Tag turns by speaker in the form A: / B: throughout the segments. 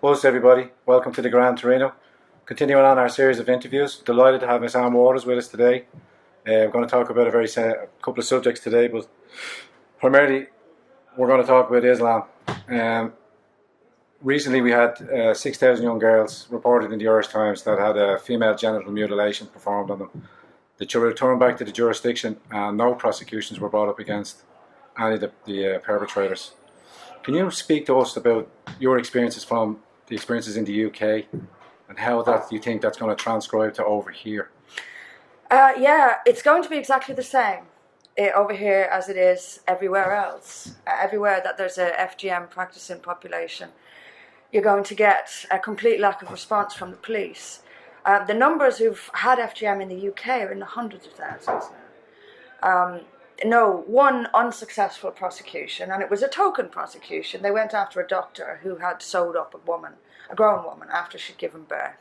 A: Host everybody, welcome to the Grand Torino. Continuing on our series of interviews, delighted to have Miss Anne Waters with us today. We're going to talk about a couple of subjects today, but primarily we're going to talk about Islam. Recently we had 6,000 young girls reported in the Irish Times that had a female genital mutilation performed on them. They were returned back to the jurisdiction and no prosecutions were brought up against any of the perpetrators. Can you speak to us about your experiences from the experiences in the UK and how that you think that's going to transcribe to over here?
B: Yeah, it's going to be exactly the same over here as it is everywhere else. Everywhere that there's a FGM practicing population, you're going to get a complete lack of response from the police. The numbers who've had FGM in the UK are in the hundreds of thousands now. No, one unsuccessful prosecution, and it was a token prosecution. They went after a doctor who had sewed up a grown woman, after she'd given birth.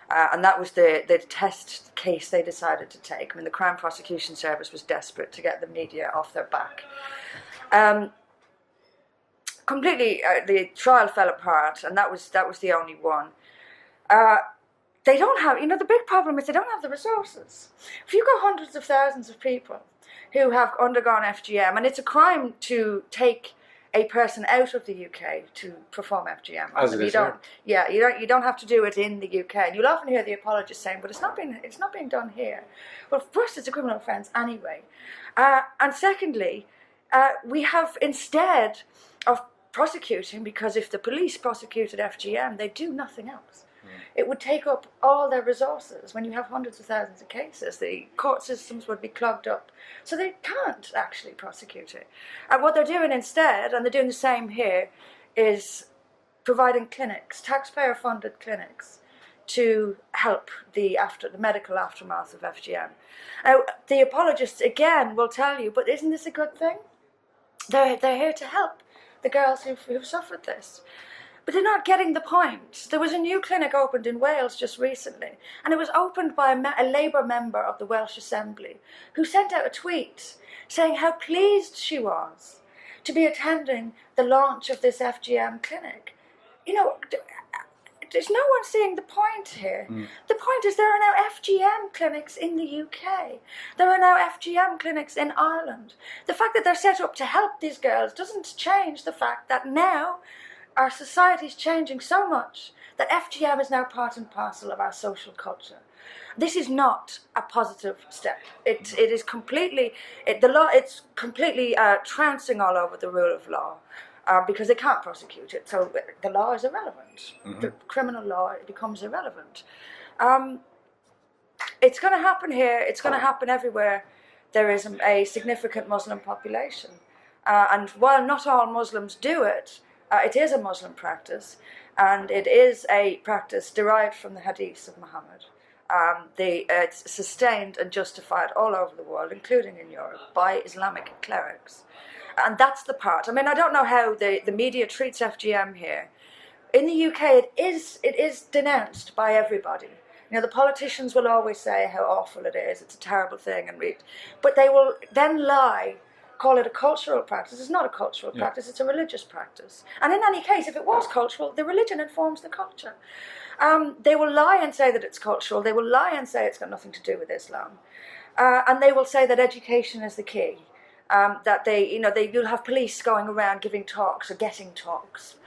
B: And that was the test case they decided to take. I mean, the Crown Prosecution Service was desperate to get the media off their back. The trial fell apart, and that was the only one. They don't have, the big problem is they don't have the resources. If you've got hundreds of thousands of people who have undergone FGM, and it's a crime to take a person out of the UK to perform FGM.
A: As it is here.
B: Yeah, you don't have to do it in the UK. And you'll often hear the apologists saying, but it's not being done here. Well, first, it's a criminal offence anyway. And secondly, we have, instead of prosecuting, because if the police prosecuted FGM, they do nothing else. It would take up all their resources. When you have hundreds of thousands of cases, the court systems would be clogged up. So they can't actually prosecute it. And what they're doing instead, and they're doing the same here, is providing clinics, taxpayer-funded clinics, to help the medical aftermath of FGM. Now, the apologists, again, will tell you, but isn't this a good thing? They're here to help the girls who've suffered this. But they're not getting the point. There was a new clinic opened in Wales just recently, and it was opened by a Labour member of the Welsh Assembly who sent out a tweet saying how pleased she was to be attending the launch of this FGM clinic. There's no one seeing the point here. The point is there are now FGM clinics in the UK. There are now FGM clinics in Ireland. The fact that they're set up to help these girls doesn't change the fact that now our society is changing so much that FGM is now part and parcel of our social culture. This is not a positive step. It is completely it's completely trouncing all over the rule of law because they can't prosecute it. So the law is irrelevant. Mm-hmm. The criminal law becomes irrelevant. It's going to happen here. It's going to happen everywhere there is a significant Muslim population. And while not all Muslims do it, it is a Muslim practice, and it is a practice derived from the hadiths of Muhammad. It's sustained and justified all over the world, including in Europe, by Islamic clerics. And that's the part. I mean, I don't know how the media treats FGM here. In the UK, it is denounced by everybody. The politicians will always say how awful it is, it's a terrible thing, but they will then call it a cultural practice. It's not a cultural practice, it's a religious practice. And in any case, if it was cultural, the religion informs the culture. They will lie and say that it's cultural. They will lie and say it's got nothing to do with Islam. And they will say that education is the key. That you'll have police going around giving talks or getting talks.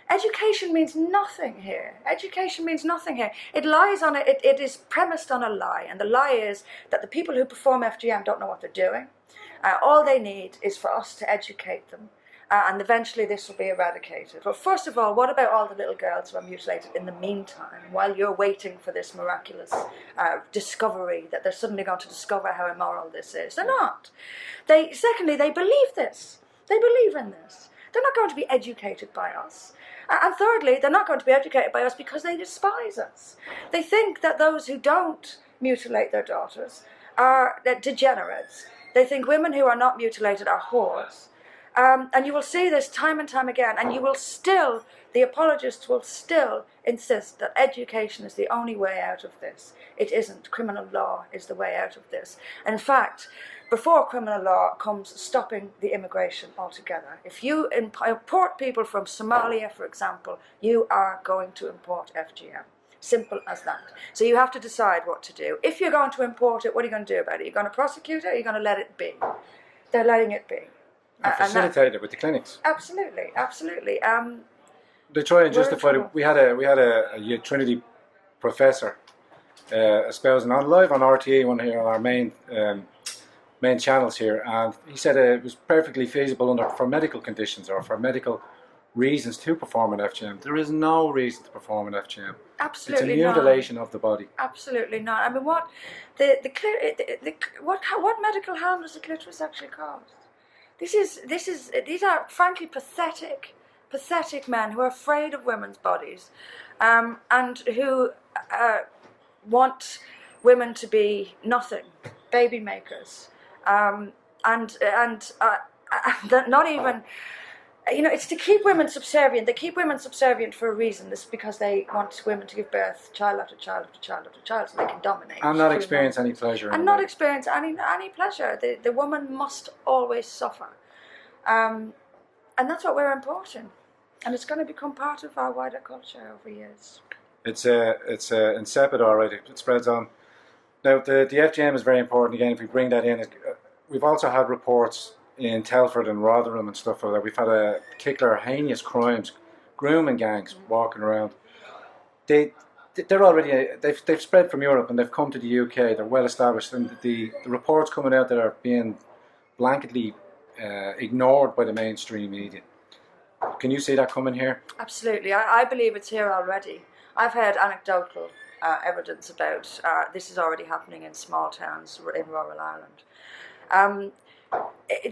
B: Education means nothing here. Education means nothing here. It lies on it is premised on a lie, and the lie is that the people who perform FGM don't know what they're doing. All they need is for us to educate them, and eventually this will be eradicated. Well, first of all, what about all the little girls who are mutilated in the meantime, while you're waiting for this miraculous discovery that they're suddenly going to discover how immoral this is? They're not. Secondly, they believe this. They believe in this. They're not going to be educated by us. And thirdly, they're not going to be educated by us because they despise us. They think that those who don't mutilate their daughters are degenerates. They think women who are not mutilated are whores. And you will see this time and time again, and the apologists will still insist that education is the only way out of this. It isn't. Criminal law is the way out of this. And in fact, before criminal law comes stopping the immigration altogether. If you import people from Somalia, for example, you are going to import FGM. Simple as that. So you have to decide what to do. If you're going to import it, what are you going to do about it? You're going to prosecute it, or you're going to let it be? They're letting it be.
A: And facilitate it with the clinics.
B: Absolutely, absolutely.
A: They try and justify it. We had a Trinity professor espousing on live on RTE, one here on our main channels here, and he said it was perfectly feasible for medical conditions or for medical reasons to perform an FGM. There is no reason to perform an FGM.
B: Absolutely
A: it's a mutilation of the body.
B: Absolutely not. I mean, what medical harm does the clitoris actually cause? These are frankly pathetic men who are afraid of women's bodies, and who want women to be nothing, baby makers, and not even. It's to keep women subservient. They keep women subservient for a reason. This is because they want women to give birth, child after child after child after child, so they can dominate.
A: And not experience any pleasure.
B: And not experience any pleasure. The woman must always suffer. And that's what we're importing. And it's going to become part of our wider culture over years. It's
A: insipid, all right. It spreads on. Now, the FGM is very important. Again, if we bring that in, we've also had reports in Telford and Rotherham and stuff like that. We've had a particular heinous crimes, grooming gangs walking around. They're already they've spread from Europe and they've come to the UK. They're well established, and the reports coming out that are being blanketly ignored by the mainstream media. Can you see that coming here?
B: Absolutely. I believe it's here already. I've heard anecdotal evidence about this is already happening in small towns in rural Ireland.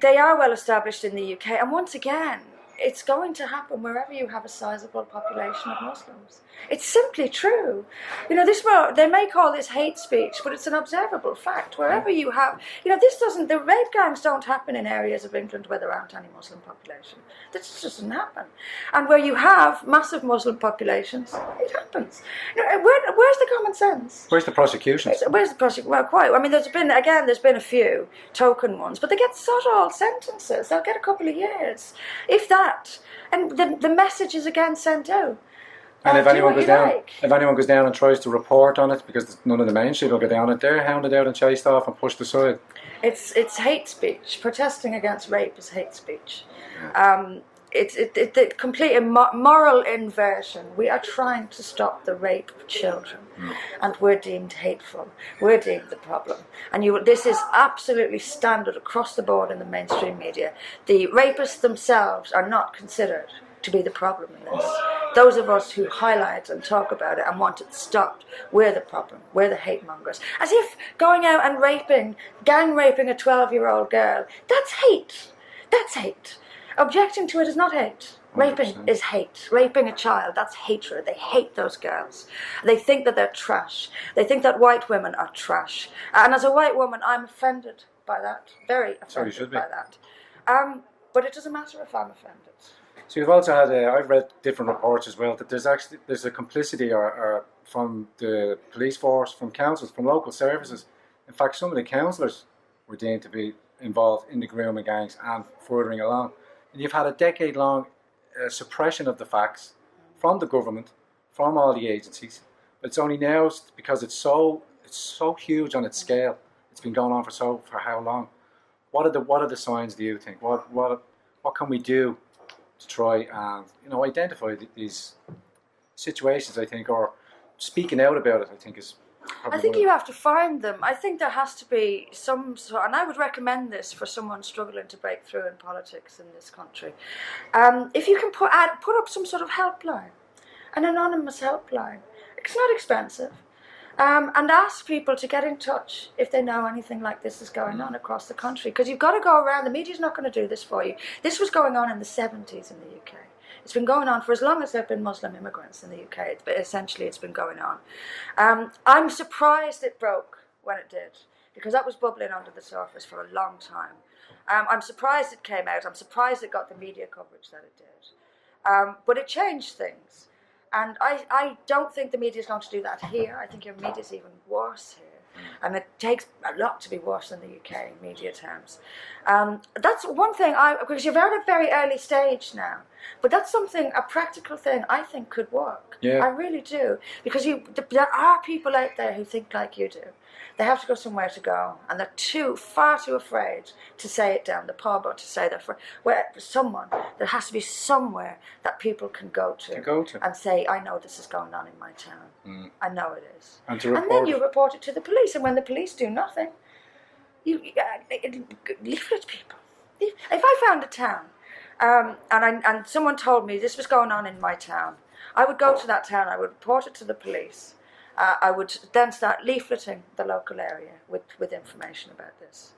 B: They are well established in the UK, and once again, it's going to happen wherever you have a sizable population of Muslims. It's simply true. They may call this hate speech, but it's an observable fact. Wherever you have, the rape gangs don't happen in areas of England where there aren't any Muslim population. That just doesn't happen. And where you have massive Muslim populations, it happens. Where's the common sense?
A: Where's the prosecutions?
B: Where's the prosecution? Well, quite. I mean, there's been a few token ones, but they get sod-all sentences. They'll get a couple of years, if that. And the message is again sent out.
A: And if anyone goes down and tries to report on it, because none of the mainstream will go down it, they're hounded out and chased off and pushed aside.
B: It's hate speech. Protesting against rape is hate speech. It's the complete moral inversion. We are trying to stop the rape of children, and we're deemed hateful. We're deemed the problem. And this is absolutely standard across the board in the mainstream media. The rapists themselves are not considered to be the problem in this. Those of us who highlight and talk about it and want it stopped, we're the problem. We're the hate mongers. As if going out and gang raping a 12-year-old girl, that's hate. That's hate. Objecting to it is not hate. Raping 100%. Is hate. Raping a child, that's hatred. They hate those girls. They think that they're trash. They think that white women are trash. And as a white woman, I'm offended by that. Very offended by that. But it doesn't matter if I'm offended.
A: So you've also had, I've read different reports as well, that there's a complicity or from the police force, from councils, from local services. In fact, some of the councillors were deemed to be involved in the grooming gangs and furthering along. And you've had a decade-long suppression of the facts from the government, from all the agencies. But it's only now, because it's so huge on its scale. It's been going on for how long? What are the signs, do you think? What can we do to try and identify these situations? I think, or speaking out about it, I think is.
B: I think you have to find them. I think there has to be some sort, and I would recommend this for someone struggling to break through in politics in this country. If you can put up some sort of helpline, an anonymous helpline. It's not expensive. And ask people to get in touch if they know anything like this is going on across the country. Because you've got to go around, the media's not going to do this for you. This was going on in the 70s in the UK. It's been going on for as long as there have been Muslim immigrants in the UK. But essentially, it's been going on. I'm surprised it broke when it did, because that was bubbling under the surface for a long time. I'm surprised it came out. I'm surprised it got the media coverage that it did. But it changed things. And I don't think the media is going to do that here. I think your media is even worse here. And it takes a lot to be worse than the UK in media terms. That's one thing, because you're at a very early stage now. But that's something, a practical thing I think could work.
A: Yeah.
B: I really do. Because there are people out there who think like you do. They have to go somewhere to go, and they're far too afraid to say it down the pub or to say that there has to be somewhere that people can go to and say, I know this is going on in my town. I know it is.
A: And
B: then you report it to the police, and when the police do nothing, you leaflet people. If I found a town, and someone told me this was going on in my town, I would go to that town, I would report it to the police. I would then start leafleting the local area with information about this.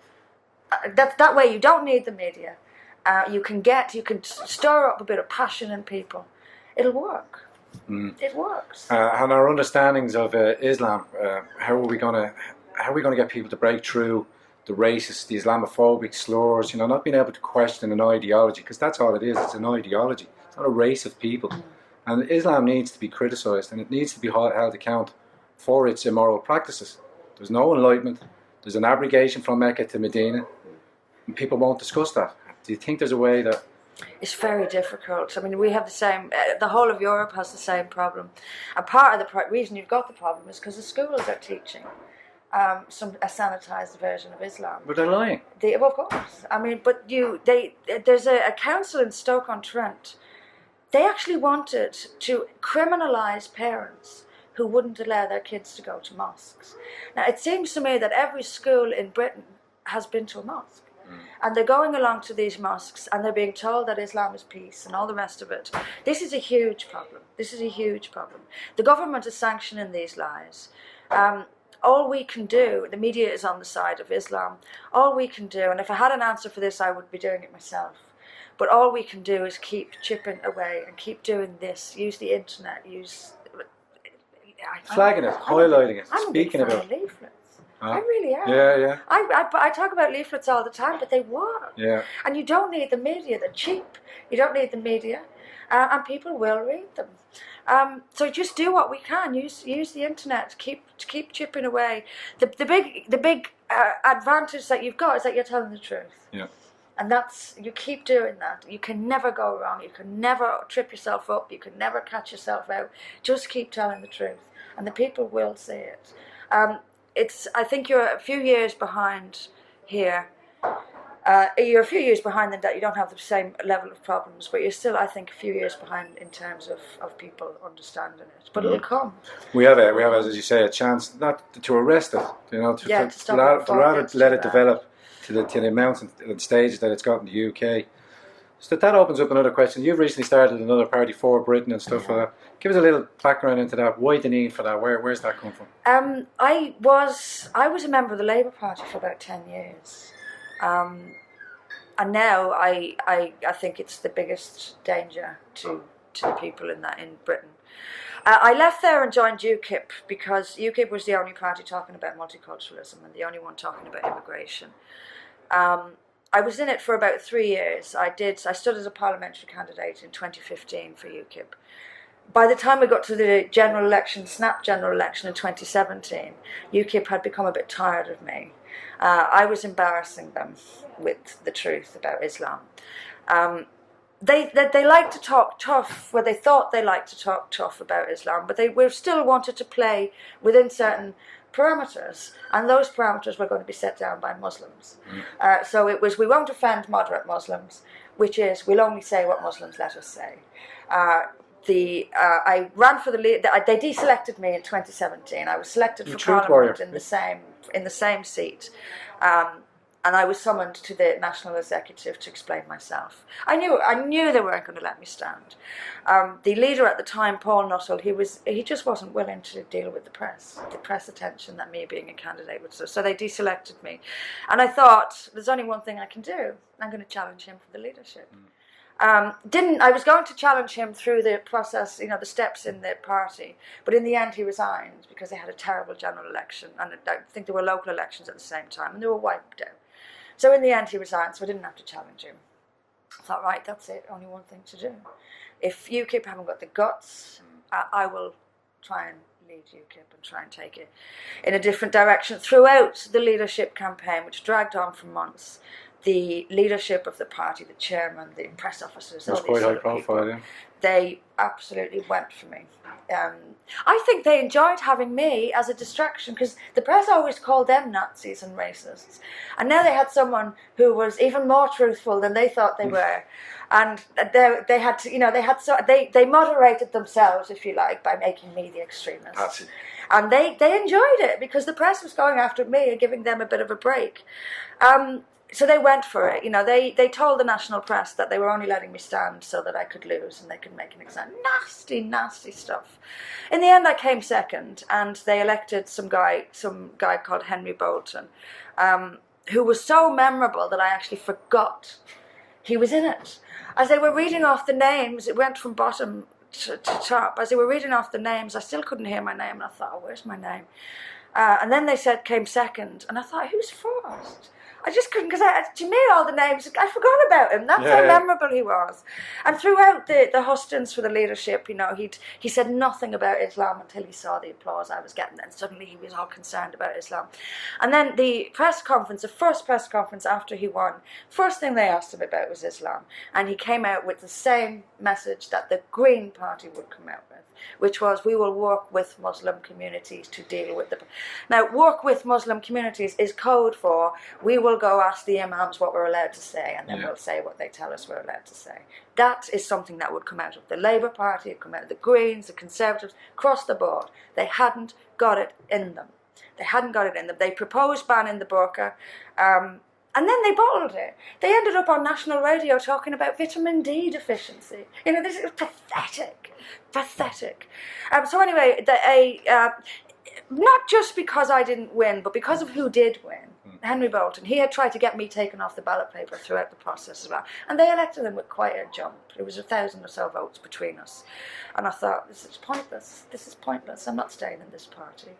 B: That way you don't need the media. You can stir up a bit of passion in people. It'll work. It works.
A: And our understandings of Islam, how are we going to get people to break through the racist, the Islamophobic slurs? Not being able to question an ideology, because that's all it is. It's an ideology. It's not a race of people. And Islam needs to be criticised, and it needs to be held account for its immoral practices. There's no enlightenment. There's an abrogation from Mecca to Medina, and people won't discuss that. Do you think there's a way that...
B: It's very difficult. I mean, we have the same, the whole of Europe has the same problem. And part of the reason you've got the problem is because the schools are teaching a sanitised version of Islam.
A: But they're lying.
B: Well, of course. I mean, but there's a council in Stoke-on-Trent. They actually wanted to criminalise parents who wouldn't allow their kids to go to mosques. Now, it seems to me that every school in Britain has been to a mosque. And they're going along to these mosques and they're being told that Islam is peace and all the rest of it. This is a huge problem. This is a huge problem. The government is sanctioning these lies. All we can do, the media is on the side of Islam, all we can do, and if I had an answer for this, I would be doing it myself. But all we can do is keep chipping away and keep doing this, use the internet,
A: flagging it, highlighting it, speaking about it.
B: Leaflets. I really am.
A: Yeah.
B: I talk about leaflets all the time, but they work.
A: Yeah.
B: And you don't need the media. They're cheap. You don't need the media, and people will read them. So just do what we can. Use the internet. Keep chipping away. The big advantage that you've got is that you're telling the truth.
A: Yeah.
B: And you keep doing that. You can never go wrong. You can never trip yourself up. You can never catch yourself out. Just keep telling the truth, and the people will see it. I think you're a few years behind here. You're a few years behind in that you don't have the same level of problems, but you're still, I think, a few years behind in terms of people understanding it. But it'll come.
A: We have, as you say, a chance not to arrest it, to rather let it develop to the amount and stage that it's got in the UK. So that opens up another question. You've recently started another party for Britain and stuff like that. Give us a little background into that. Why the need for that? Where's that come from?
B: I was a member of the Labour Party for about 10 years. And now I think it's the biggest danger to the people in Britain. I left there and joined UKIP because UKIP was the only party talking about multiculturalism and the only one talking about immigration. I was in it for about 3 years. I stood as a parliamentary candidate in 2015 for UKIP. By the time we got to the snap general election in 2017, UKIP had become a bit tired of me. I was embarrassing them with the truth about Islam. They like to talk tough, they thought they liked to talk tough about Islam, but they still wanted to play within certain parameters, and those parameters were going to be set down by Muslims. So it was, we won't offend moderate Muslims, which is, we'll only say what Muslims let us say. I ran for they deselected me in 2017. I was selected for Parliament in the same seat, and I was summoned to the National Executive to explain myself. I knew they weren't going to let me stand. The leader at the time, Paul Nuttall, he just wasn't willing to deal with the press attention that me being a candidate would. So they deselected me, and I thought, there's only one thing I can do. I'm going to challenge him for the leadership. I was going to challenge him through the process, the steps in the party, but in the end he resigned because they had a terrible general election, and I think there were local elections at the same time, and they were wiped out. So in the end, he resigned, so I didn't have to challenge him. I thought, right, that's it, only one thing to do. If UKIP haven't got the guts, I will try and lead UKIP and try and take it in a different direction. Throughout the leadership campaign, which dragged on for months, the leadership of the party, the chairman, the press officers,
A: That's
B: all
A: quite
B: these
A: high
B: other
A: profile,
B: people,
A: yeah.
B: they absolutely went for me. I think they enjoyed having me as a distraction, because the press always called them Nazis and racists, and now they had someone who was even more truthful than they thought they were, and they had to, they moderated themselves, if you like, by making me the extremist.
A: Nazi.
B: And they enjoyed it because the press was going after me and giving them a bit of a break. So they went for it. They told the national press that they were only letting me stand so that I could lose and they could make an exam. Nasty, nasty stuff. In the end, I came second, and they elected some guy called Henry Bolton, who was so memorable that I actually forgot he was in it. As they were reading off the names, it went from bottom to top. As they were reading off the names, I still couldn't hear my name, and I thought, oh, where's my name? And then they said came second, and I thought, who's first? I just couldn't, because to me all the names, I forgot about him. That's how memorable he was. And throughout the hustings for the leadership, he said nothing about Islam until he saw the applause I was getting, and suddenly he was all concerned about Islam. And then the press conference, the first press conference after he won, first thing they asked him about was Islam, and he came out with the same message that the Green Party would come out with, which was, we will work with Muslim communities to deal with the... Now, work with Muslim communities is code for, we will go ask the imams what we're allowed to say, and then we'll say what they tell us we're allowed to say. That is something that would come out of the Labour Party, it come out of the Greens, the Conservatives, across the board. They hadn't got it in them. They hadn't got it in them. They proposed banning the burqa, and then they bottled it. They ended up on national radio talking about vitamin D deficiency. This is pathetic. Pathetic. So anyway, not just because I didn't win, but because of who did win. Henry Bolton, he had tried to get me taken off the ballot paper throughout the process as well. And they elected him with quite a jump. It was 1,000 or so votes between us. And I thought, this is pointless. This is pointless. I'm not staying in this party.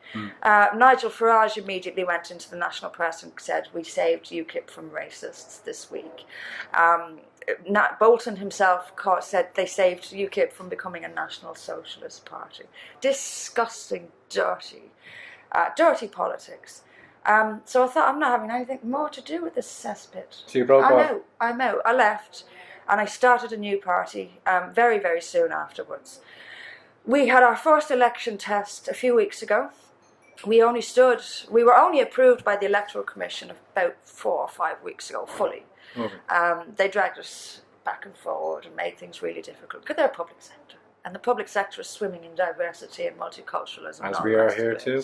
B: Nigel Farage immediately went into the national press and said, we saved UKIP from racists this week. Bolton himself said they saved UKIP from becoming a National Socialist Party. Disgusting, dirty politics. So I thought, I'm not having anything more to do with this cesspit.
A: So you broke off?
B: I'm out. I left, and I started a new party very, very soon afterwards. We had our first election test a few weeks ago. We were only approved by the Electoral Commission about 4 or 5 weeks ago, fully. Okay. They dragged us back and forward and made things really difficult, because they're a public sector, and the public sector is swimming in diversity and multiculturalism.
A: As we are here too.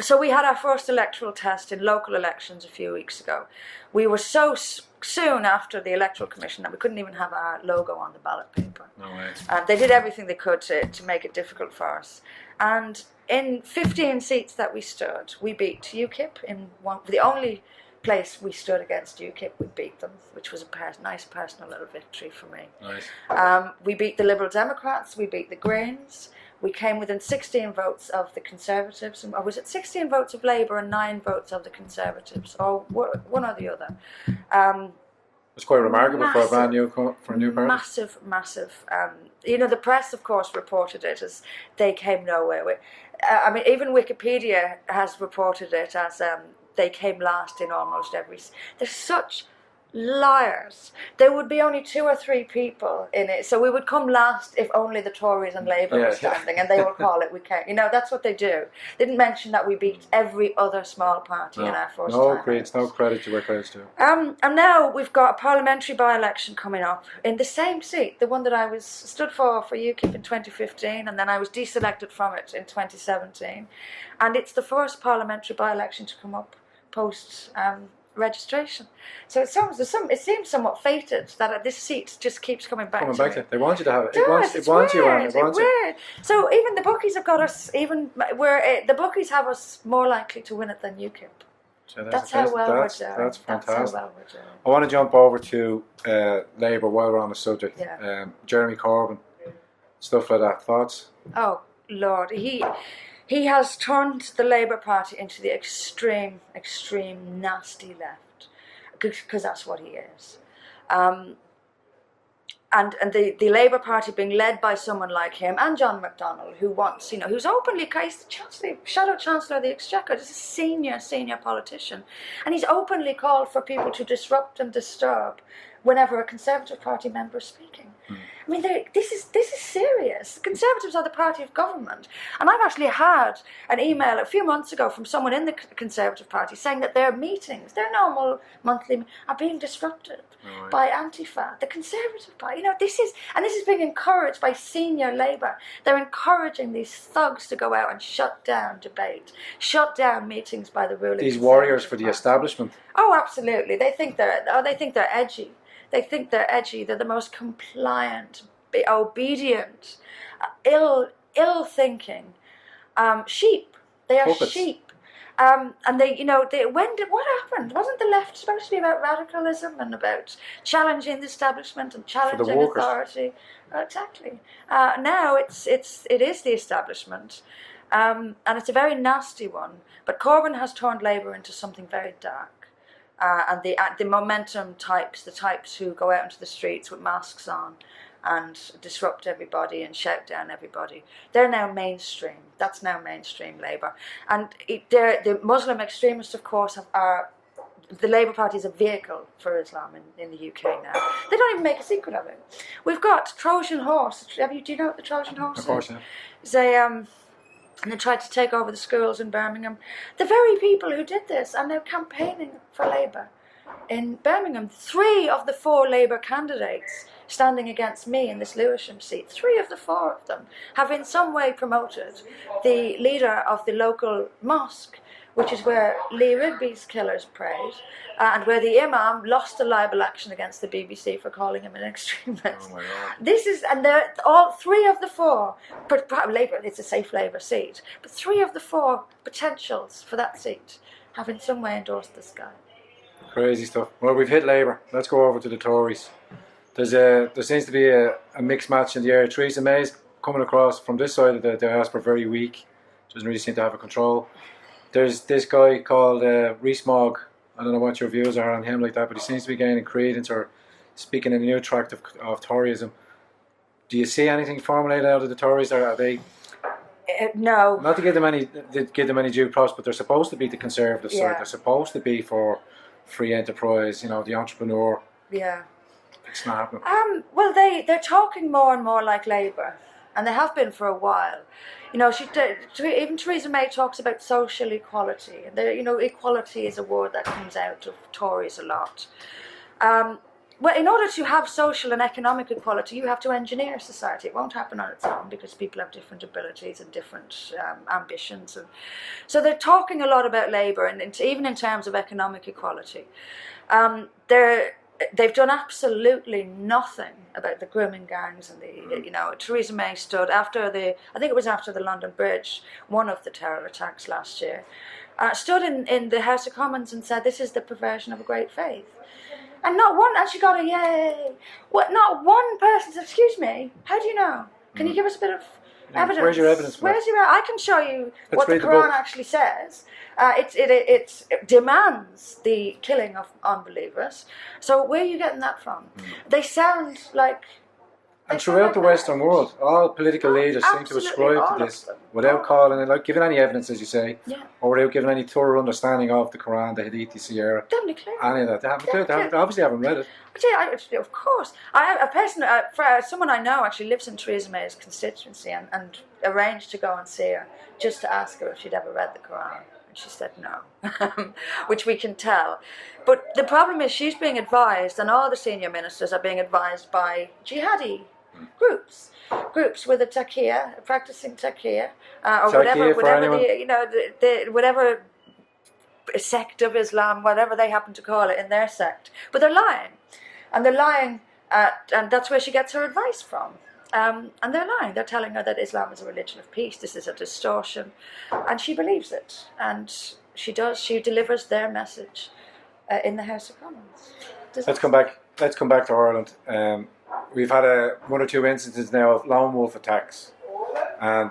B: So we had our first electoral test in local elections a few weeks ago. We were so soon after the Electoral Commission that we couldn't even have our logo on the ballot paper.
A: No way.
B: They did everything they could to make it difficult for us. And in 15 seats that we stood, we beat UKIP. The only place we stood against UKIP, we beat them, which was a nice personal little victory for me.
A: Nice.
B: We beat the Liberal Democrats, we beat the Greens. We came within 16 votes of the Conservatives, or was it 16 votes of Labour and 9 votes of the Conservatives, or one or the other.
A: It's quite remarkable
B: massive,
A: for a new party.
B: Massive. The press, of course, reported it as they came nowhere. Even Wikipedia has reported it as they came last in almost every... There's such liars. There would be only 2 or 3 people in it, so we would come last if only the Tories and Labour were standing, and they will call it we came. That's what they do. They didn't mention that we beat every other small party in our first time.
A: No credit to where credit's due.
B: And now we've got a parliamentary by-election coming up in the same seat, the one that I stood for UKIP in 2015, and then I was deselected from it in 2017, and it's the first parliamentary by-election to come up post registration. So it seems somewhat fated that this seat just keeps coming back.
A: They want you to have it.
B: It's weird. So even the bookies have got us. The bookies have us more likely to win it than UKIP.
A: So
B: that's how well we're doing.
A: That's fantastic. I want to jump over to Labour while we're on the subject. Yeah. Jeremy Corbyn, stuff like that. Thoughts?
B: Oh Lord, He has turned the Labour Party into the extreme, nasty left, because that's what he is. And the Labour Party being led by someone like him and John McDonnell, who wants, who's openly, he's the Shadow Chancellor of the Exchequer, he's a senior politician, and he's openly called for people to disrupt and disturb whenever a Conservative Party member is speaking. I mean, this is serious. The Conservatives are the party of government. And I've actually had an email a few months ago from someone in the Conservative Party saying that their meetings, their normal monthly, are being disrupted by Antifa, the Conservative Party. This is being encouraged by senior Labour. They're encouraging these thugs to go out and shut down debate, shut down meetings by the ruling.
A: These warriors for the establishment.
B: Oh, absolutely. They think they're edgy. They think they're edgy. They're the most compliant, obedient, ill-thinking sheep. They are
A: Puppets.
B: sheep. And what happened? Wasn't the left supposed to be about radicalism and about challenging the establishment and challenging authority? Exactly. Now it is the establishment, and it's a very nasty one. But Corbyn has turned Labour into something very dark. And the momentum types, the types who go out into the streets with masks on and disrupt everybody and shout down everybody, they're now mainstream. That's now mainstream Labour. And the Muslim extremists, of course, are the Labour Party is a vehicle for Islam in the UK now. They don't even make a secret of it. We've got Trojan Horse. Do you know what the Trojan Horse is?
A: Of course, yeah.
B: It's and they tried to take over the schools in Birmingham. The very people who did this are now campaigning for Labour in Birmingham. 3 of the 4 Labour candidates standing against me in this Lewisham seat, 3 of the 4 of them have in some way promoted the leader of the local mosque, which is where Lee Rigby's killers prayed, and where the imam lost a libel action against the BBC for calling him an extremist.
A: Oh my God.
B: And they're all 3 of the 4, but Labour, it's a safe Labour seat, but 3 of the 4 potentials for that seat have in some way endorsed this guy.
A: Crazy stuff. Well, we've hit Labour. Let's go over to the Tories. There seems to be a mixed match in the air. Theresa May's coming across from this side of the diaspora very weak. Doesn't really seem to have a control. There's this guy called Rees-Mogg. I don't know what your views are on him like that, but he seems to be gaining credence or speaking in a new tract of Toryism. Do you see anything formulated out of the Tories, or are they?
B: No.
A: Not to give them any due props, but they're supposed to be the conservative side. They're supposed to be for free enterprise. The entrepreneur.
B: Yeah.
A: It's not happening.
B: Well, they're talking more and more like Labour, and they have been for a while. Even Theresa May talks about social equality, and equality is a word that comes out of Tories a lot. Well, in order to have social and economic equality, you have to engineer society. It won't happen on its own because people have different abilities and different ambitions. And so they're talking a lot about Labour, and even in terms of economic equality. They've done absolutely nothing about the grooming gangs and Theresa May stood after I think it was after the London Bridge, one of the terror attacks last year, stood in the House of Commons and said this is the perversion of a great faith. And and she got a yay. Not one person said, excuse me, how do you know? Can you give us a bit of evidence?
A: Where's your evidence?
B: I can show you what the Quran actually says. It demands the killing of unbelievers. So where are you getting that from? They sound like...
A: And throughout the Western world, all political leaders seem to ascribe to this without calling it, giving any evidence, as you say, or without giving any thorough understanding of the Quran, the Hadith, the Sierra. Any of that. They obviously haven't read it.
B: Of course. Someone I know actually lives in Theresa May's constituency and arranged to go and see her just to ask her if she'd ever read the Quran. And she said no, which we can tell. But the problem is she's being advised, and all the senior ministers are being advised by jihadi groups with a taqiyya, practicing taqiyya, or whatever sect of Islam, whatever they happen to call it in their sect. But they're lying, and and that's where she gets her advice from. And they're lying. They're telling her that Islam is a religion of peace. This is a distortion, and she believes it. And she does. She delivers their message in the House of Commons.
A: Let's come back to Ireland. We've had 1 or 2 instances now of lone wolf attacks, and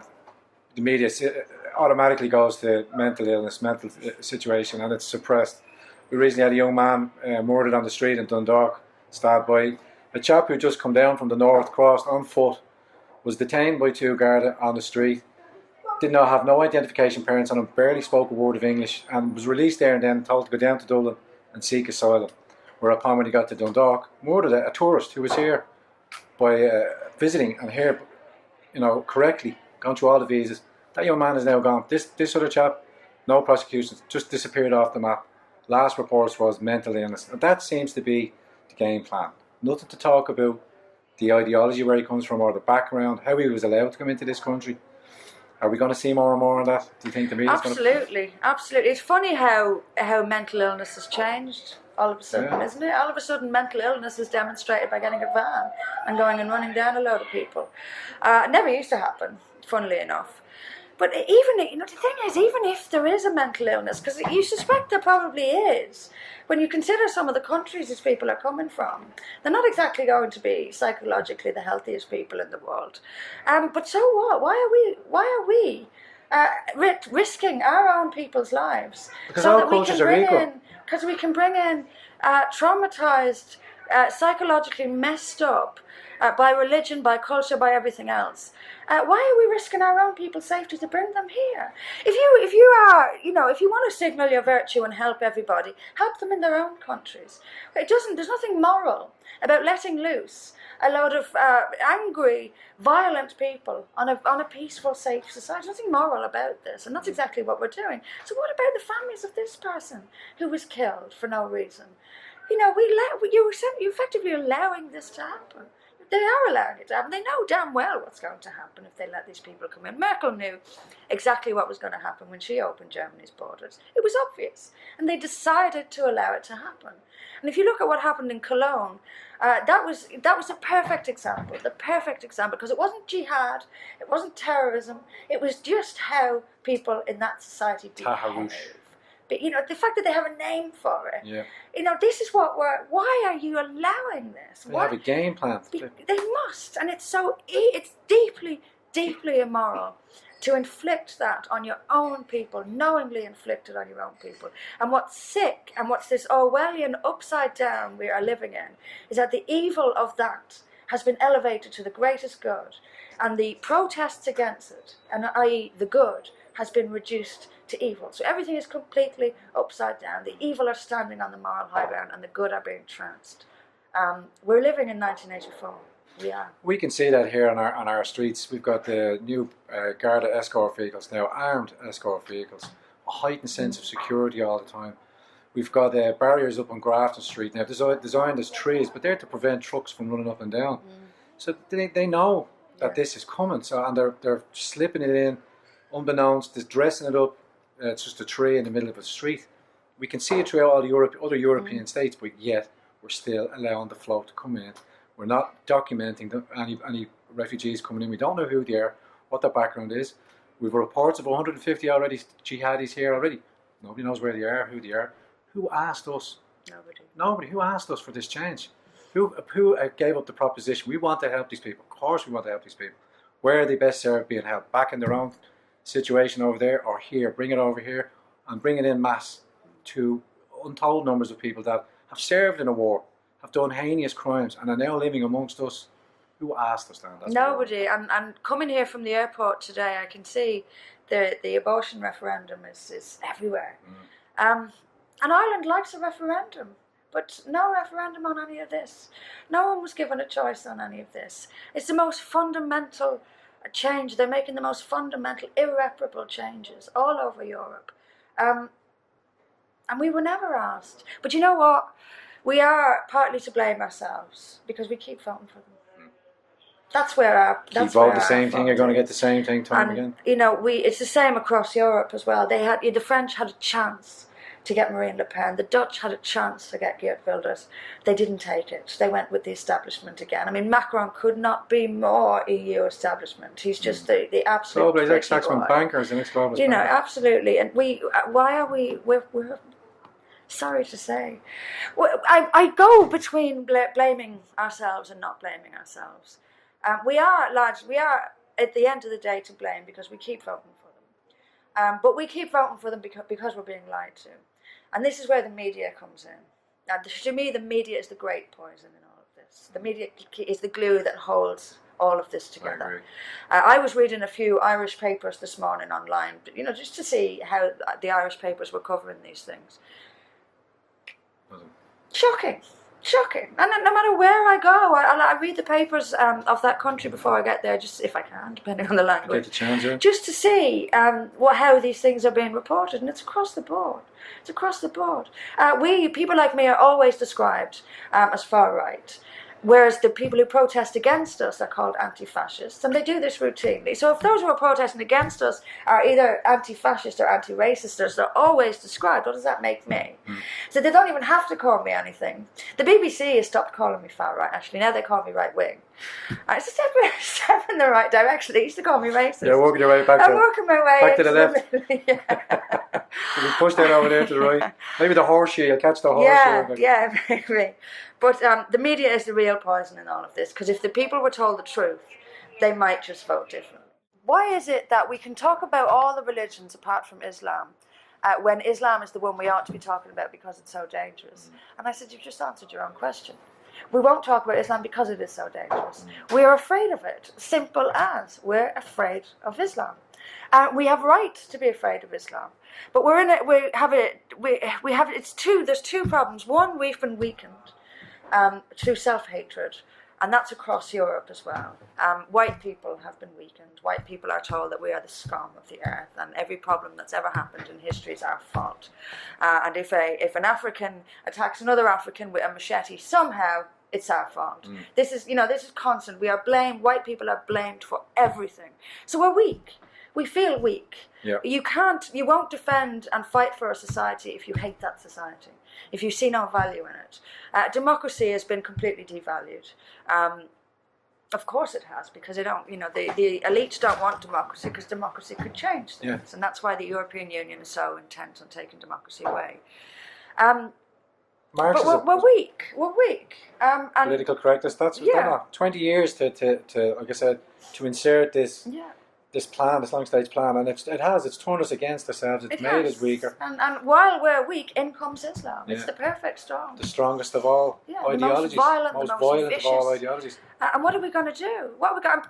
A: the media automatically goes to mental illness, mental situation, and it's suppressed. We recently had a young man murdered on the street in Dundalk, stabbed by a chap who just come down from the north, crossed on foot, was detained by two Garda on the street, did not have no identification parents on him, barely spoke a word of English, and was released there and then told to go down to Dublin and seek asylum. Whereupon when he got to Dundalk, murdered a tourist who was here by visiting and here, correctly, gone through all the visas. That young man is now gone. This other chap, no prosecutions, just disappeared off the map. Last reports was mental illness. And that seems to be the game plan. Nothing to talk about the ideology where he comes from or the background, how he was allowed to come into this country. Are we going to see more and more on that? Do you think the media's
B: Absolutely. It's funny how mental illness has changed all of a sudden, isn't it? All of a sudden, mental illness is demonstrated by getting a van and going and running down a load of people. It never used to happen, funnily enough. But even, the thing is, even if there is a mental illness, because you suspect there probably is, when you consider some of the countries these people are coming from, they're not exactly going to be psychologically the healthiest people in the world. But so what? Why are we risking our own people's lives?
A: Because all cultures are equal.
B: Because we can bring in traumatized, psychologically messed up by religion, by culture, by everything else. Why are we risking our own people's safety to bring them here? If you want to signal your virtue and help everybody, help them in their own countries. There's nothing moral about letting loose a load of angry, violent people on a peaceful, safe society. There's nothing moral about this, and that's exactly what we're doing. So what about the families of this person who was killed for no reason? You're effectively allowing this to happen. They are allowing it to happen. They know damn well what's going to happen if they let these people come in. Merkel knew exactly what was going to happen when she opened Germany's borders. It was obvious. And they decided to allow it to happen. And if you look at what happened in Cologne, that was a perfect example. The perfect example, because it wasn't jihad, it wasn't terrorism, it was just how people in that society behave. But the fact that they have a name for it.
A: Yeah.
B: This is why are you allowing this?
A: They have a game plan.
B: They must, and it's deeply, deeply immoral to inflict that on your own people, knowingly inflicted on your own people. And what's sick, and what's this Orwellian upside down we are living in, is that the evil of that has been elevated to the greatest good, and the protests against it, and i.e. the good, has been reduced to evil. So everything is completely upside down. The evil are standing on the moral high ground and the good are being trounced. We're living in 1984. We are. We
A: can see that here on our streets. We've got the new Garda escort vehicles now, armed escort vehicles, a heightened sense of security all the time. We've got barriers up on Grafton Street now, designed as trees, but they're to prevent trucks from running up and down. So they know that this is coming, and they're slipping it in unbeknownst, they're dressing it up. It's just a tree in the middle of a street. We can see it throughout all the other European states, but yet we're still allowing the flow to come in. We're not documenting any refugees coming in. We don't know who they are, what their background is. We've reports of 150 already jihadis here already. Nobody knows where they are, who they are. Who asked us? Nobody. Who asked us for this change? Who gave up the proposition? We want to help these people. Of course we want to help these people. Where are they best served being helped? Back in their own situation over there or here? Bring it over here and bring it in mass to untold numbers of people that have served in a war, have done heinous crimes and are now living amongst us. Who asked us that?
B: Nobody. And coming here from the airport today, I can see the abortion referendum is everywhere. And Ireland likes a referendum, but no referendum on any of this. No one was given a choice on any of this. It's the most fundamental change. They're making the most fundamental, irreparable changes all over Europe. And we were never asked. But you know what? We are partly to blame ourselves because we keep voting for them. That's where our
A: keep voting the same thing. You're going to get the same thing time again.
B: It's the same across Europe as well. The French had a chance to get Marine Le Pen. The Dutch had a chance to get Geert Wilders. They didn't take it. They went with the establishment again. I mean, Macron could not be more EU establishment. He's just the absolute.
A: Global, he's ex-taxman bankers and ex-global.
B: Absolutely. And we're sorry to say, I go between blaming ourselves and not blaming ourselves. We are at the end of the day to blame because we keep voting for But we keep voting for them because we're being lied to. And this is where the media comes in. Now, to me, the media is the great poison in all of this. The media is the glue that holds all of this together. I was reading a few Irish papers this morning online, just to see how the Irish papers were covering these things. Shocking. And no matter where I go, I read the papers of that country before I get there, just if I can, depending on the language.
A: Get the chance, yeah.
B: Just to see how these things are being reported, and it's across the board. It's across the board. People like me, are always described as far right. Whereas the people who protest against us are called anti-fascists, and they do this routinely. So if those who are protesting against us are either anti-fascist or anti-racist, as they're always described, what does that make me? So they don't even have to call me anything. The BBC has stopped calling me far right, actually. Now they call me right-wing. It's a step in the right direction. They used to call me racist.
A: You're working your way back
B: I'm working my way
A: back to the left.
B: Yeah.
A: You'll be pushed down over there to the right. Maybe the horseshoe, you'll catch the horseshoe.
B: Yeah, maybe. But the media is the real poison in all of this, because if the people were told the truth, they might just vote differently. Why is it that we can talk about all the religions apart from Islam, when Islam is the one we ought to be talking about because it's so dangerous? And I said, you've just answered your own question. We won't talk about Islam because it is so dangerous. We're afraid of it. Simple as. We're afraid of Islam. We have right to be afraid of Islam. But we're in it. There's two problems. One, we've been weakened through self-hatred, and that's across Europe as well. White people have been weakened. White people are told that we are the scum of the earth, and every problem that's ever happened in history is our fault. And if an African attacks another African with a machete, somehow it's our fault. This is constant. We are blamed. White people are blamed for everything. So we're weak. We feel weak.
A: Yeah.
B: You won't defend and fight for a society if you hate that society, if you see no value in it. Democracy has been completely devalued. Of course it has, because the elites don't want democracy, because democracy could change things, and that's why the European Union is so intent on taking democracy away. But we're weak. We're weak. And
A: political correctness. That's 20 years to like I said, to insert this. Yeah. This long stage plan, and it's turned us against ourselves. It's made us weaker. And
B: while we're weak, in comes Islam. It's the perfect storm.
A: The strongest of all ideologies.
B: The most violent
A: of all ideologies.
B: And what are we going to do?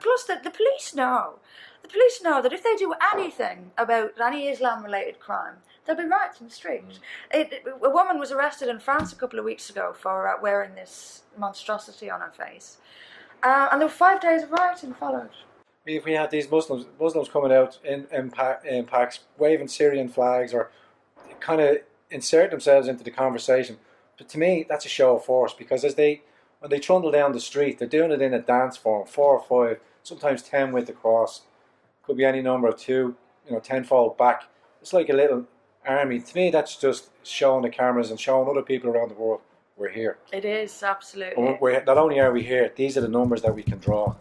B: Plus, the police know. The police know that if they do anything about any Islam-related crime, there'll be riots in the street. A woman was arrested in France a couple of weeks ago for wearing this monstrosity on her face. And there were 5 days of rioting followed.
A: If we had these Muslims coming out in packs, waving Syrian flags, or kind of insert themselves into the conversation, but to me that's a show of force, because when they trundle down the street, they're doing it in a dance form, 4 or 5, sometimes 10 with the cross, could be any number of 2, 10-fold back. It's like a little army. To me, that's just showing the cameras and showing other people around the world we're here.
B: It is, absolutely.
A: Not only are we here, these are the numbers that we can draw.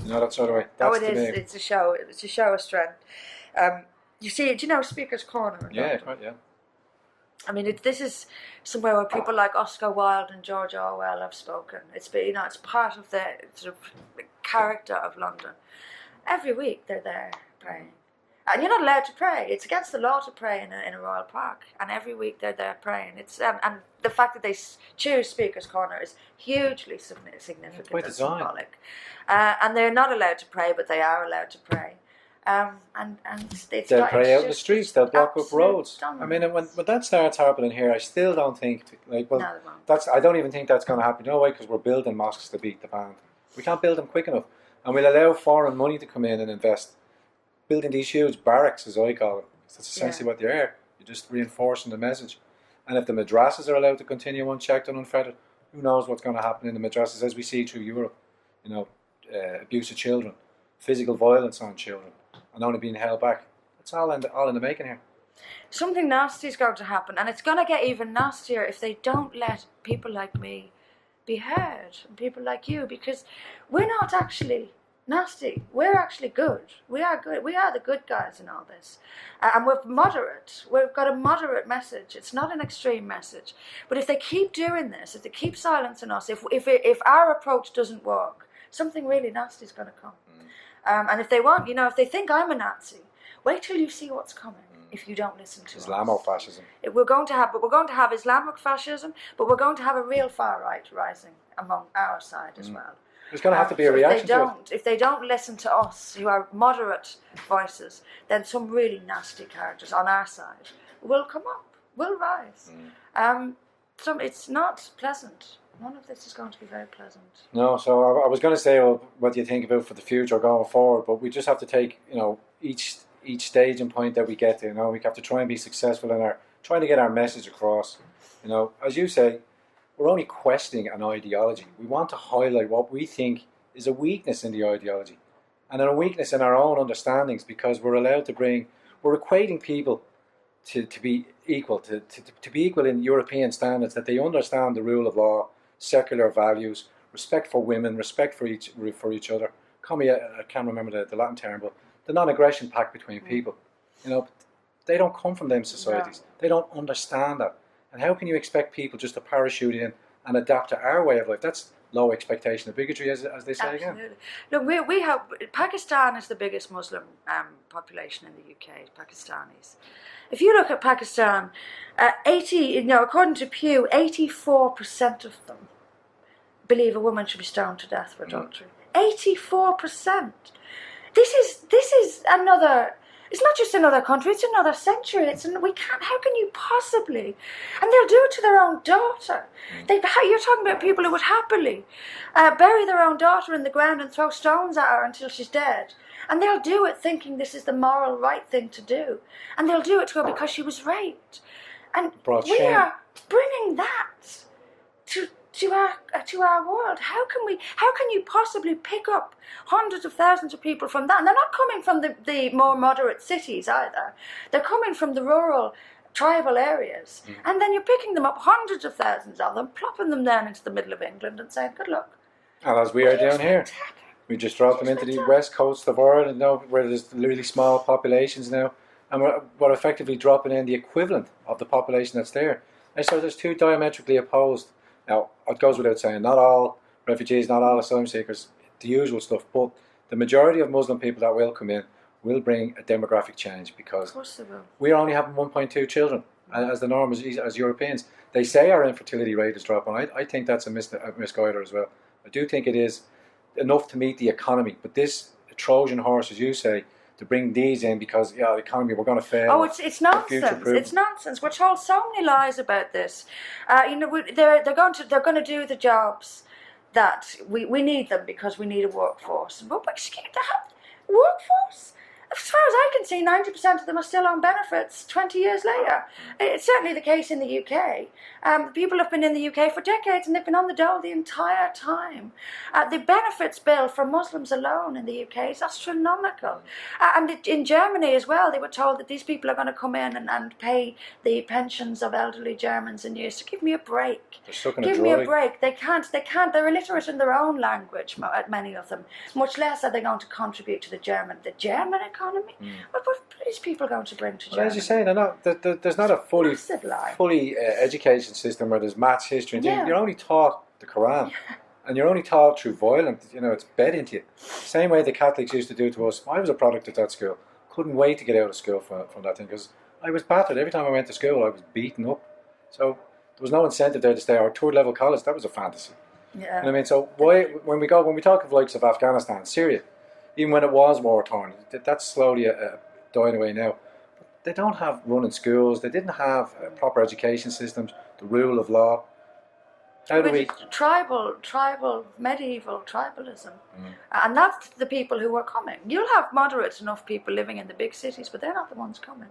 A: That sort of way. That's
B: it is. It's a show. It's a show of strength. You see, do you know Speaker's Corner?
A: Yeah, right. Yeah.
B: I mean, this is somewhere where people like Oscar Wilde and George Orwell have spoken. It's it's part of the sort of character of London. Every week they're there praying, and you're not allowed to pray. It's against the law to pray in a royal park. And every week they're there praying. It's and the fact that they choose Speaker's Corner is hugely significant and symbolic. And they're not allowed to pray, but they are allowed to pray. And
A: they'll pray out in the streets. They'll block up roads. Dominance. I mean, when that starts happening here, I still don't think I don't even think that's going to happen. You know why? Because we're building mosques to beat the band. We can't build them quick enough, and we'll allow foreign money to come in and invest, building these huge barracks, as I call it. That's essentially what they are. You're just reinforcing the message. And if the madrasas are allowed to continue unchecked and unfettered, who knows what's going to happen in the madrasas, as we see through Europe. Abuse of children, physical violence on children, and only being held back. It's all in the making here.
B: Something nasty is going to happen, and it's going to get even nastier if they don't let people like me be heard, and people like you, because we're not actually nasty. We're actually good. We are good. We are the good guys in all this, and we're moderate. We've got a moderate message. It's not an extreme message. But if they keep doing this, if they keep silencing us, if our approach doesn't work, something really nasty is going to come. And if they want, if they think I'm a Nazi, Wait till you see what's coming if you don't listen to us.
A: Islamofascism.
B: We're going to have Islamic fascism, but we're going to have a real far right rising among our side as well.
A: There's going to have to be a reaction to it.
B: If they don't listen to us, who are moderate voices, then some really nasty characters on our side will come up, will rise. It's not pleasant. None of this is going to be very pleasant.
A: No, so I was going to say, well, what do you think about for the future going forward? But we just have to take, each staging point that we get to. We have to try and be successful in trying to get our message across. As you say, we're only questioning an ideology. We want to highlight what we think is a weakness in the ideology, and a weakness in our own understandings, because we're equating people to be equal, to be equal in European standards, that they understand the rule of law, secular values, respect for women, respect for each other. I can't remember the Latin term, but the non-aggression pact between people. They don't come from them societies. No. They don't understand that. And how can you expect people just to parachute in and adapt to our way of life? That's low expectation of bigotry, as they say.
B: Absolutely. Again. Look, we have Pakistan is the biggest Muslim population in the UK. Pakistanis. If you look at Pakistan, according to Pew, 84% of them believe a woman should be stoned to death for adultery. 84%. This is another. It's not just another country, it's another century. How can you possibly? And they'll do it to their own daughter. You're talking about people who would happily bury their own daughter in the ground and throw stones at her until she's dead. And they'll do it thinking this is the moral right thing to do. And they'll do it to her because she was raped. And we are bringing that to our world. How can you possibly pick up hundreds of thousands of people from that? And they're not coming from the more moderate cities either. They're coming from the rural tribal areas. And then you're picking them up, hundreds of thousands of them, plopping them down into the middle of England and saying, good luck.
A: And as we are down here, we just drop them into the west coast of Ireland now, where there's really small populations now, and we're effectively dropping in the equivalent of the population that's there. And so there's two diametrically opposed. Now, it goes without saying, not all refugees, not all asylum seekers, the usual stuff, but the majority of Muslim people that will come in will bring a demographic change, because
B: of course they will.
A: We're only having 1.2 children as the norm as Europeans. They say our infertility rate is dropping. I think that's a misguider as well. I do think it is enough to meet the economy, but this Trojan horse, as you say, to bring these in because the economy, we're going to fail.
B: Oh, it's nonsense. It's nonsense. We're told so many lies about this. They're going to do the jobs that we need them because we need a workforce. But we're scared to have workforce. As far as I can see, 90% of them are still on benefits 20 years later. It's certainly the case in the UK. People have been in the UK for decades and they've been on the dole the entire time. The benefits bill for Muslims alone in the UK is astronomical. And in Germany as well, they were told that these people are going to come in and pay the pensions of elderly Germans in years. So give me a break. Give me a break. They can't. They're illiterate in their own language, many of them. Much less are they going to contribute to the German economy. What are these people going to bring to Germany?
A: As you say, there's not a fully education system where there's maths, history. Yeah. You're only taught the Quran, and you're only taught through violence. It's bed into you. Same way the Catholics used to do to us. I was a product of that school. Couldn't wait to get out of school from that thing, because I was battered. Every time I went to school, I was beaten up. So there was no incentive there to stay. Our third level college, that was a fantasy.
B: Yeah.
A: You know what I mean? So when we talk of likes of Afghanistan, Syria, even when it was war torn, that's slowly dying away now. But they don't have running schools. They didn't have proper education systems. The rule of law.
B: Medieval tribalism, and that's the people who are coming. You'll have moderate enough people living in the big cities, but they're not the ones coming.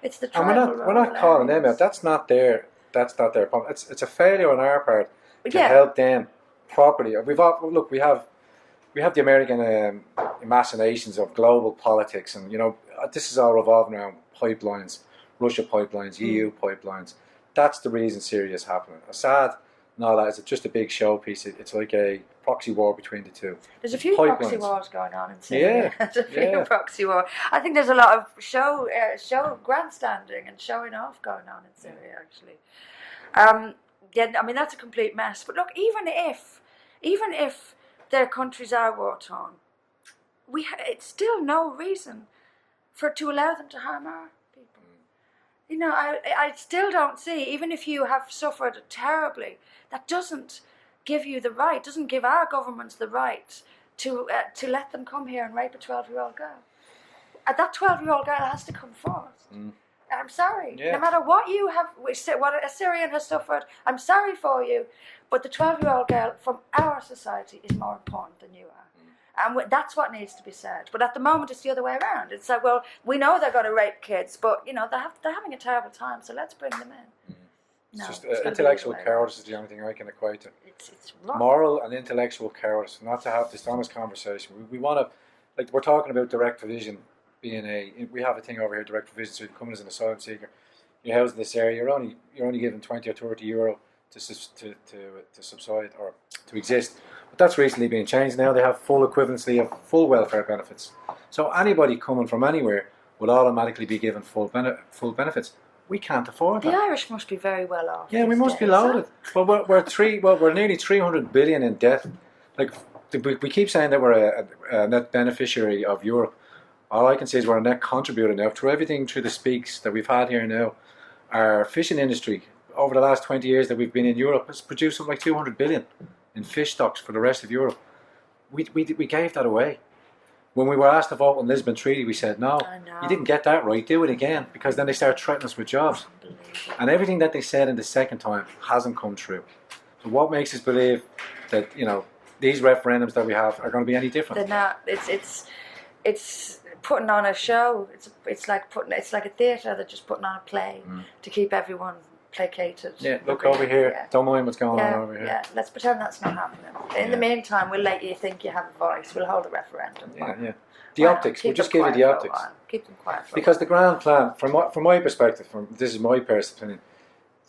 B: It's the tribal.
A: And we're not calling them out. That's not their problem. It's a failure on our part to help them properly. We have the American machinations of global politics, and this is all revolving around pipelines, Russia pipelines, EU pipelines. That's the reason Syria is happening. Assad and all that is just a big showpiece. It's like a proxy war between the two.
B: There's a few proxy wars going on in Syria.
A: Yeah,
B: there's a few proxy wars. I think there's a lot of show grandstanding and showing off going on in Syria, actually. That's a complete mess. But look, even if their countries are war torn, it's still no reason to allow them to harm our people. You know, I still don't see, even if you have suffered terribly, that doesn't give you the right, doesn't give our governments the right to let them come here and rape a 12-year-old girl. That 12-year-old girl has to come forth. I'm sorry.
A: Yeah.
B: No matter what you have, what a Syrian has suffered, I'm sorry for you, but the 12-year-old girl from our society is more important than you are. And that's what needs to be said. But at the moment, it's the other way around. It's like, well, we know they're going to rape kids, but, you know, they're having a terrible time, so let's bring them in.
A: It's
B: No,
A: just
B: it's
A: intellectual cowardice is the only thing I can equate to.
B: It's wrong.
A: Moral and intellectual cowardice, not to have this honest conversation. We want to, like, we're talking about direct provision being we have a thing over here, direct provision, so you come as an asylum seeker, you're housed in this area, you're only given 20 or 30 euro to subside or to exist. But that's recently been changed. Now they have full equivalency of full welfare benefits. So anybody coming from anywhere will automatically be given full benefits. We can't afford that.
B: The Irish must be very well off.
A: Yeah, we must be loaded. Well, we're nearly 300 billion in debt. Like, we keep saying that we're a net beneficiary of Europe. All I can say is we're a net contributor now through everything, through the speaks that we've had here now. Our fishing industry over the last 20 years that we've been in Europe has produced something like 200 billion in fish stocks for the rest of Europe. We gave that away. When we were asked to vote on the Lisbon Treaty, we said, no, you didn't get that right, do it again, because then they start threatening us with jobs. And everything that they said in the second time hasn't come true. So what makes us believe that, you know, these referendums that we have are going to be any different?
B: They're not. It's putting on a show. It's like a theatre. They're just putting on a play to keep everyone placated.
A: Yeah, look over here. Yeah. Don't mind what's going on over here.
B: Yeah, let's pretend that's not happening. In the meantime, we'll let you think you have a voice. We'll hold a referendum.
A: Yeah. The optics. We'll just give you the optics.
B: Keep them quiet.
A: Because the grand plan, from my perspective, this is my personal opinion,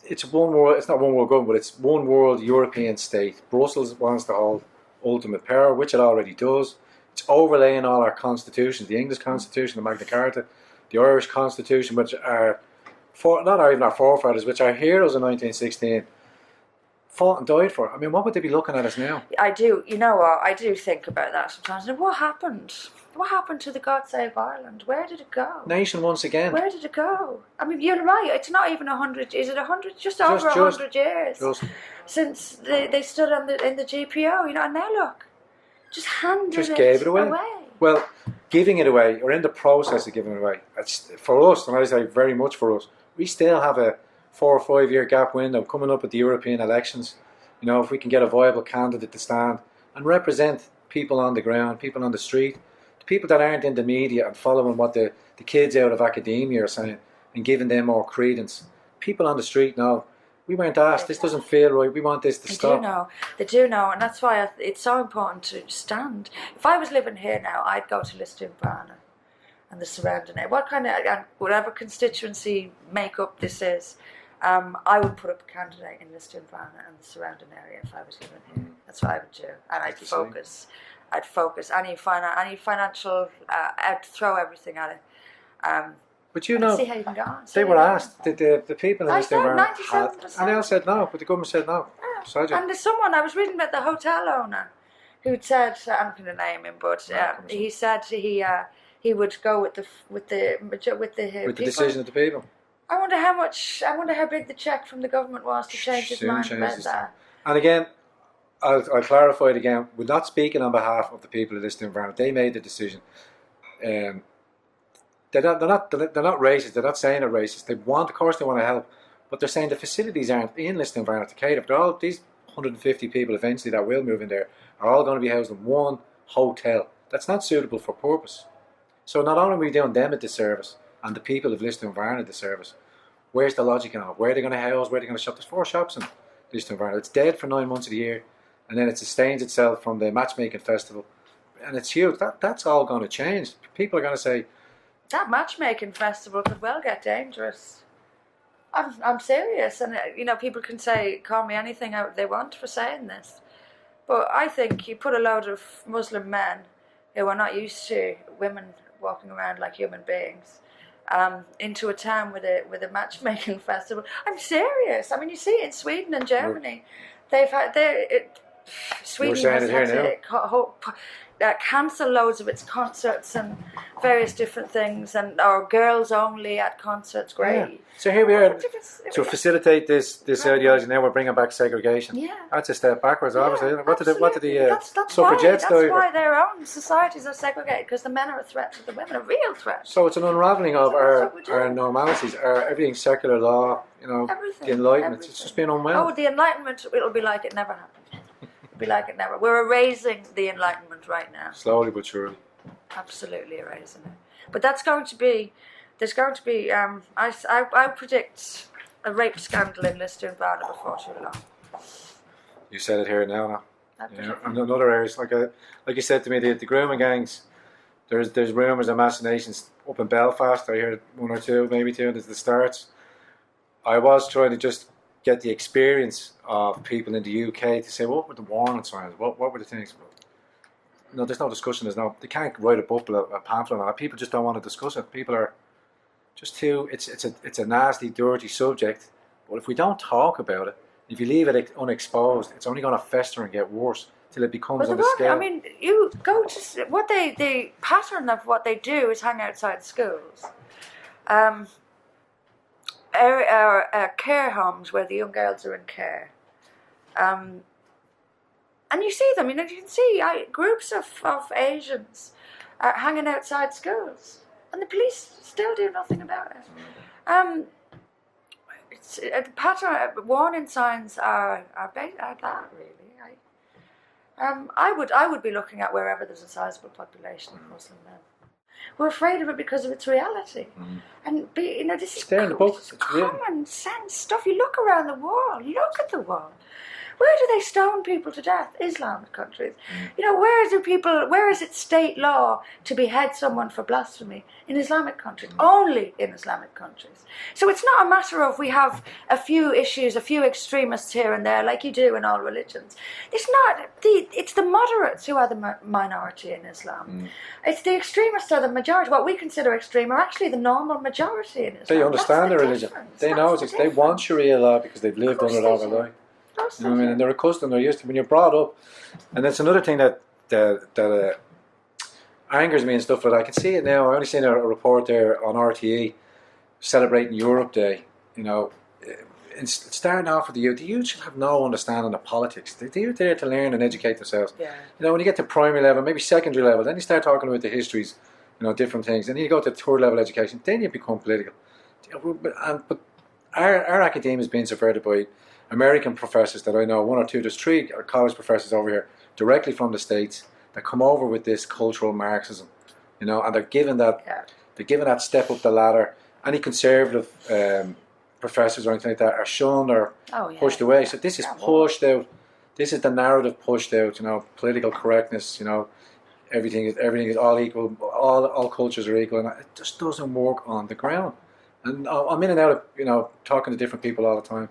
A: it's one world. It's not one world government, but it's one world European state. Brussels wants to hold ultimate power, which it already does. It's overlaying all our constitutions, the English Constitution, the Magna Carta, the Irish Constitution, which are not even our forefathers, which our heroes in 1916 fought and died for. I mean, what would they be looking at us now?
B: I do. You know what? I do think about that sometimes. And what happened? What happened to the God Save Ireland? Where did it go?
A: Nation once again.
B: Where did it go? I mean, you're right. It's not even 100. Is it 100? Just over 100 years since they stood in the GPO. You know, and now look, just gave it away.
A: Well, giving it away, or in the process of giving it away, it's, for us, and I say very much for us, we still have a 4 or 5 year gap window coming up at the European elections. You know, if we can get a viable candidate to stand and represent people on the ground, people on the street, the people that aren't in the media and following what the kids out of academia are saying and giving them more credence. People on the street know, we weren't asked, this doesn't feel right, we want this to stop.
B: They do know, and that's why it's so important to stand. If I was living here now, I'd go to Lisdoonvarna and the surrounding area. Whatever constituency makeup this is, I would put up a candidate in Lisdoonvarna and the surrounding area if I was living here. That's what I would do, and I'd focus any financial. I'd throw everything at it.
A: But you know,
B: see how you can go on.
A: They were asked, the people in Lisdoonvarna had,
B: 97%.
A: and they all said no, but the government said no.
B: Yeah. And there's someone, I was reading about the hotel owner who'd said, I'm not going to name him, but he said he would go with the
A: decision of the people.
B: I wonder how big the check from the government was to change his mind about that.
A: And again, I'll clarify it again. We're not speaking on behalf of the people of Lisdoonvarna. They made the decision. They're not racist. They're not saying they're racist. Of course, they want to help, but they're saying the facilities aren't in Lisdoonvarna to cater. They're all these 150 people eventually that will move in there are all going to be housed in one hotel. That's not suitable for purpose. So not only are we doing them a disservice and the people of Lisdoonvarna a disservice, where's the logic in it? Where are they going to house? Where are they going to shop? There's 4 shops in Lisdoonvarna. It's dead for 9 months of the year, and then it sustains itself from the matchmaking festival, and it's huge. That's all going to change. People are going to say,
B: that matchmaking festival could well get dangerous. I'm serious, and people can call me anything they want for saying this, but I think you put a load of Muslim men who are not used to women walking around like human beings into a town with a matchmaking festival. I'm serious. I mean, you see it in Sweden and Germany. Sweden has had cancel loads of its concerts and various different things, and or girls only at concerts. Great.
A: Yeah. So here we are to facilitate this ideology. Now we're bringing back segregation.
B: Yeah.
A: That's a step backwards, obviously. What did the
B: that's
A: suffragettes do?
B: That's why their own societies are segregated, because the men are a threat to the women, a real threat.
A: So it's an unraveling of our normalities, everything secular law,
B: Everything,
A: the Enlightenment.
B: everything.
A: It's just being unwound.
B: Oh, the Enlightenment, it'll be like it never happened. It'll be like it never. We're erasing the Enlightenment right now.
A: Slowly but surely.
B: Absolutely erasing it. But there's going to be, I predict a rape scandal in Lisdoonvarna before too long.
A: You said it here now. And in other areas, like you said to me, the grooming gangs. There's rumours of machinations up in Belfast. I heard one or two, maybe two, at the starts. I was trying to just get the experience of people in the UK to say, what were the warning signs? What were the things? No, there's no discussion. They can't write a book, a pamphlet on it. People just don't want to discuss it. People are just too. It's a nasty, dirty subject. But if we don't talk about it, if you leave it unexposed, it's only going to fester and get worse till it becomes on a scale.
B: I mean, you go to what the pattern of what they do is hang outside schools. Care homes where the young girls are in care. And you see them, you can see groups of Asians hanging outside schools, and the police still do nothing about it. The pattern, warning signs are that really. I would be looking at wherever there's a sizable population of Muslim men. We're afraid of it because of its reality, and this is common sense stuff. You look around the world, look at the world. Where do they stone people to death? Islamic countries. Where is it state law to behead someone for blasphemy? In Islamic countries. Only in Islamic countries. So it's not a matter of we have a few issues, a few extremists here and there, like you do in all religions. It's the moderates who are the minority in Islam. It's the extremists are the majority. What we consider extreme are actually the normal majority in Islam.
A: They understand their religion. They know they want Sharia law because they've lived under it all their life. You know what I mean? And they're accustomed, they're used to. When you're brought up, and that's another thing that angers me and stuff. But I can see it now. I only seen a report there on RTE celebrating Europe Day. And starting off with the youth should have no understanding of politics. They're there to learn and educate themselves.
B: Yeah.
A: When you get to primary level, maybe secondary level, then you start talking about the histories, different things. And then you go to third level education, then you become political. But our academia is being subverted by American professors that I know, one or two, there's three college professors over here directly from the States that come over with this cultural Marxism, and they're given that step up the ladder. Any conservative professors or anything like that are shunned or pushed away. So this is pushed out. This is the narrative pushed out. Political correctness. Everything is all equal. All cultures are equal, and it just doesn't work on the ground. And I'm in and out of talking to different people all the time.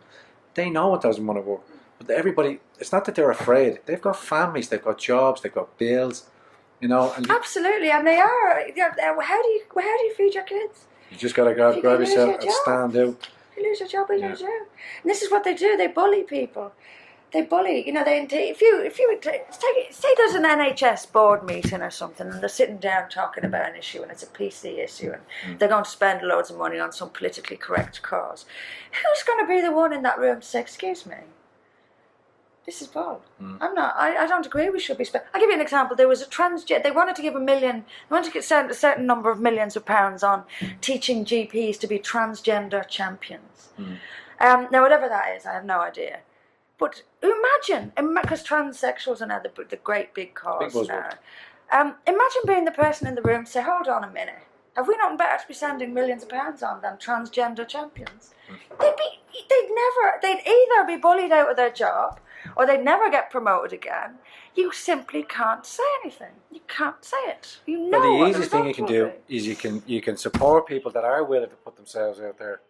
A: They know it doesn't want to work, but everybody. It's not that they're afraid. They've got families. They've got jobs. They've got bills.
B: Absolutely, and they are. How do you feed your kids?
A: You just got to grab yourself and stand out.
B: If you lose your job, what are you going to do? And this is what they do. They bully people. They bully. If you say there's an NHS board meeting or something, and they're sitting down talking about an issue, and it's a PC issue, and they're going to spend loads of money on some politically correct cause. Who's going to be the one in that room to say, "Excuse me, this is bull. I'm not. I don't agree. We should be spending." I'll give you an example. There was a transgender. They wanted to give They wanted to get a certain number of millions of pounds on teaching GPs to be transgender champions. Now, whatever that is, I have no idea. But imagine, because transsexuals are now the great big cause now. Imagine being the person in the room to say, "Hold on a minute. Have we nothing better to be sending millions of pounds on than transgender champions?" They'd either be bullied out of their job, or they'd never get promoted again. You simply can't say anything. You can't say it.
A: But the easiest thing you can do is you can support people that are willing to put themselves out there.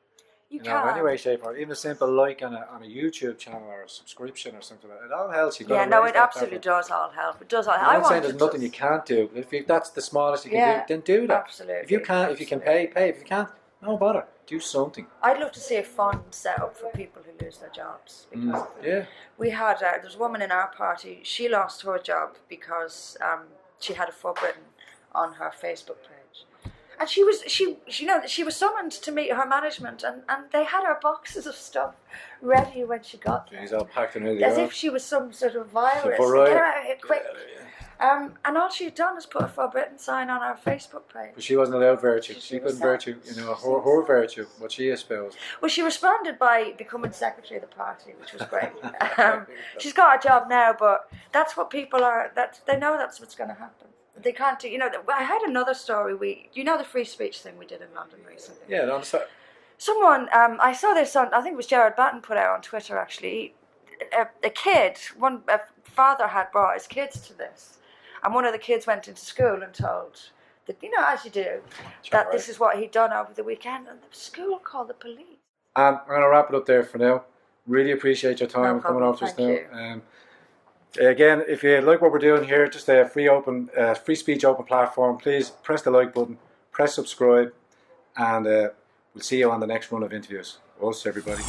A: In any way, shape, or even a simple like on a YouTube channel or a subscription or something like that. It all helps. It
B: absolutely does all help. It does all help.
A: I'm not saying there's nothing you can't do. If that's the smallest you can do, then do that.
B: Absolutely.
A: If you can pay. If you can't, no bother. Do something.
B: I'd love to see a fund set up for people who lose their jobs. Because
A: yeah.
B: We had, there's a woman in our party, she lost her job because she had a forbidden on her Facebook page. And she was summoned to meet her management, and they had her boxes of stuff ready when she got there.
A: She's all packed and ready.
B: As if she was some sort of virus.
A: Right.
B: Get her out of here quick. And all she had done was put a forbidden sign on her Facebook page.
A: But she wasn't allowed virtue. She couldn't virtue, her virtue, what she espoused.
B: Well, she responded by becoming secretary of the party, which was great. She's got a job now, but that's what people are. They know that's what's going to happen. They can't do. I had another story. The free speech thing we did in London recently.
A: Yeah, no,
B: Someone, I saw this on. I think it was Gerard Batten put out on Twitter. Actually, a father had brought his kids to this, and one of the kids went into school and told that, as you do, that this is what he'd done over the weekend, and the school called the police.
A: I'm going to wrap it up there for now. Really appreciate your time coming over to us now. Again, if you like what we're doing here, just a free speech open platform, please press the like button, press subscribe, and we'll see you on the next run of interviews. Us, everybody.